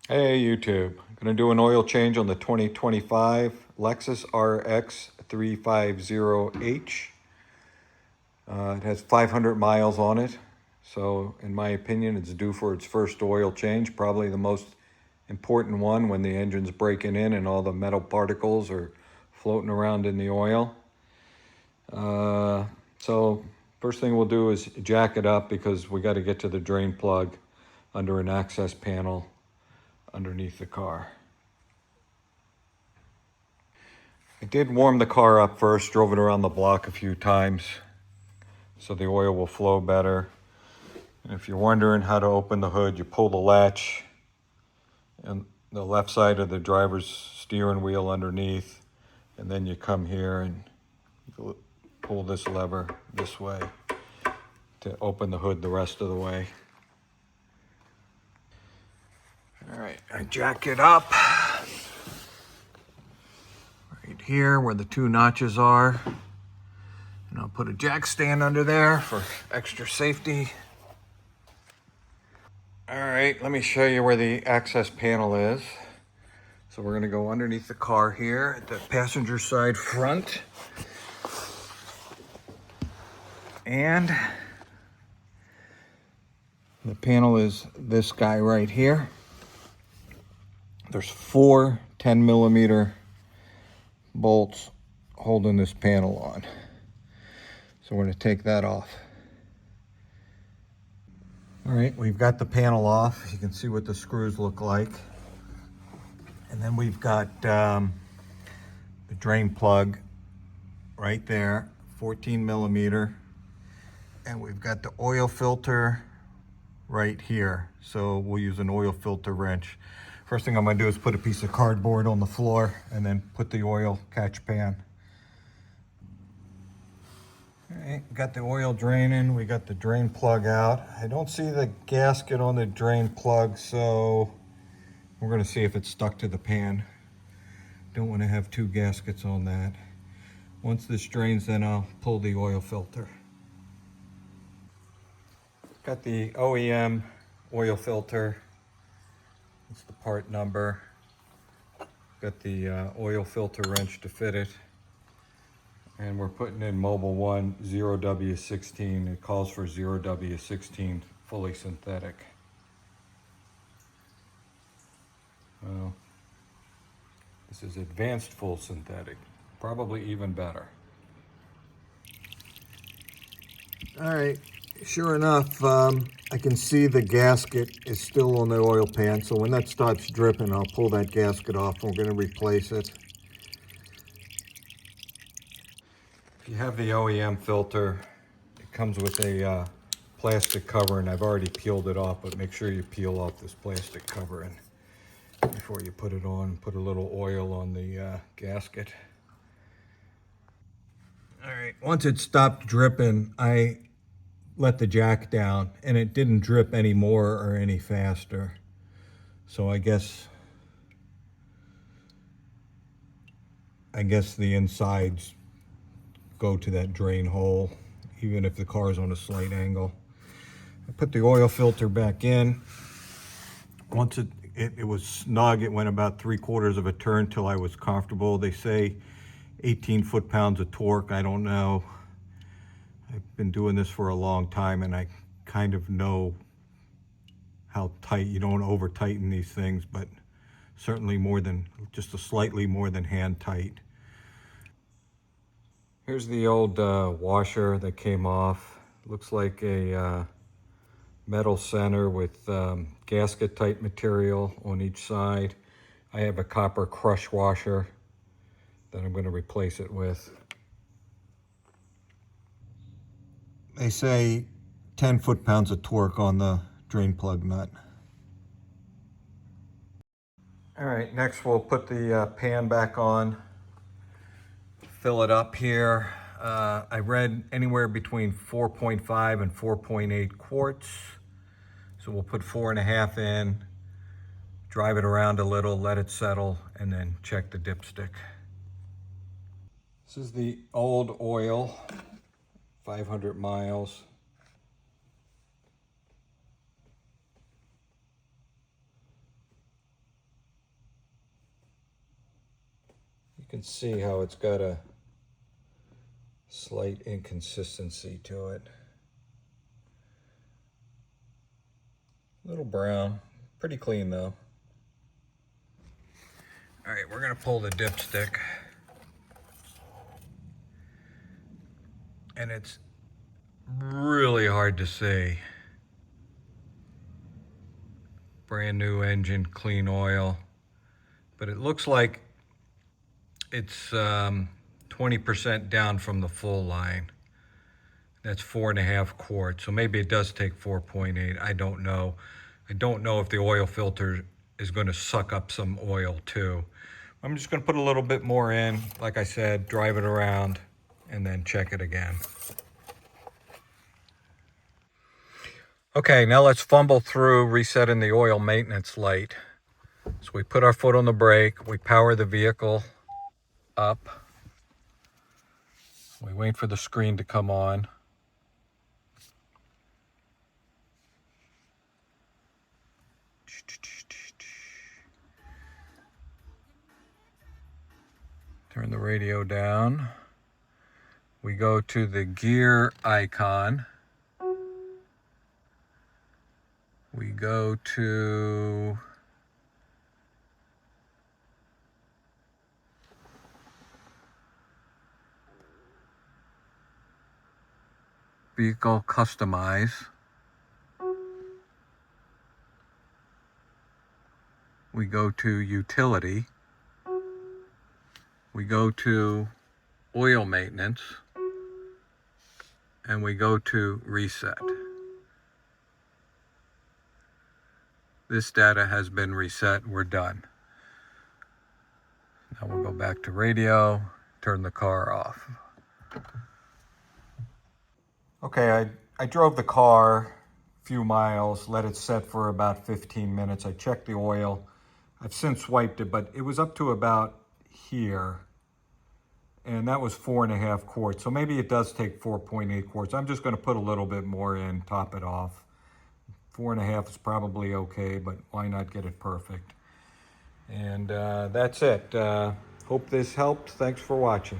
Hey YouTube, I'm going to do an oil change on the 2025 Lexus RX350H. It has 500 miles on it, so in my opinion it's due for its first oil change, probably the most important one when the engine's breaking in and all the metal particles are floating around in the oil. So first thing we'll do is jack it up because we got to get to the drain plug under an access panel underneath the car. I did warm the car up first, drove it around the block a few times so the oil will flow better. And if you're wondering how to open the hood, you pull the latch and the left side of the driver's steering wheel underneath, and then you come here and pull this lever this way to open the hood the rest of the way. All right, I jack it up right here where the two notches are. And I'll put a jack stand under there for extra safety. All right, let me show you where the access panel is. So we're gonna go underneath the car here at the passenger side front. And the panel is this guy right here. There's 4 10mm bolts holding this panel on. So we're gonna take that off. All right, we've got the panel off. You can see what the screws look like. And then we've got the drain plug right there, 14mm. And we've got the oil filter right here. So we'll use an oil filter wrench. First thing I'm gonna do is put a piece of cardboard on the floor and then put the oil catch pan. All right, got the oil draining. We got the drain plug out. I don't see the gasket on the drain plug, so we're gonna see if it's stuck to the pan. Don't wanna have 2 gaskets on that. Once this drains, then I'll pull the oil filter. Got the OEM oil filter. That's the part number. Got the oil filter wrench to fit it. And we're putting in Mobile 1 0W16. It calls for 0W16 fully synthetic. Well, this is advanced full synthetic. Probably even better. All right, sure enough, I can see the gasket is still on the oil pan. So when that starts dripping, I'll pull that gasket off. We're gonna replace it. If you have the OEM filter, it comes with a plastic cover, and I've already peeled it off, but make sure you peel off this plastic covering before you put it on. Put a little oil on the gasket. All right, once it stopped dripping, I let the jack down and it didn't drip any more or any faster. So I guess the insides go to that drain hole, even if the car is on a slight angle. I put the oil filter back in. Once it was snug, it went about 3/4 of a turn till I was comfortable. They say 18 foot-pounds of torque. I don't know. I've been doing this for a long time and I kind of know how tight. You don't over tighten these things, but certainly more than, just a slightly more than hand tight. Here's the old washer that came off. Looks like a metal center with gasket type material on each side. I have a copper crush washer that I'm going to replace it with. They say 10 foot-pounds of torque on the drain plug nut. All right, next we'll put the pan back on, fill it up here. I read anywhere between 4.5 and 4.8 quarts. So we'll put 4.5 in, drive it around a little, let it settle, and then check the dipstick. This is the old oil, 500 miles. can see how it's got a slight inconsistency to it. A little brown, pretty clean though. All right, we're gonna pull the dipstick. And it's really hard to see. Brand new engine, clean oil. But it looks like it's 20% down from the full line. That's 4.5 quarts. So maybe it does take 4.8. I don't know. I don't know if the oil filter is going to suck up some oil too. I'm just going to put a little bit more in. Like I said, drive it around and then check it again. Okay, now let's fumble through resetting the oil maintenance light. So we put our foot on the brake, we power the vehicle up. We wait for the screen to come on. Turn the radio down. We go to the gear icon. We go to vehicle customize. We go to utility. We go to oil maintenance. And we go to reset. This data has been reset. We're done. Now we'll go back to radio, turn the car off. Okay, I drove the car a few miles, let it set for about 15 minutes. I checked the oil. I've since wiped it, but it was up to about here. And that was 4.5 quarts. So maybe it does take 4.8 quarts. I'm just going to put a little bit more in, top it off. 4.5 is probably okay, but why not get it perfect? And that's it. Hope this helped. Thanks for watching.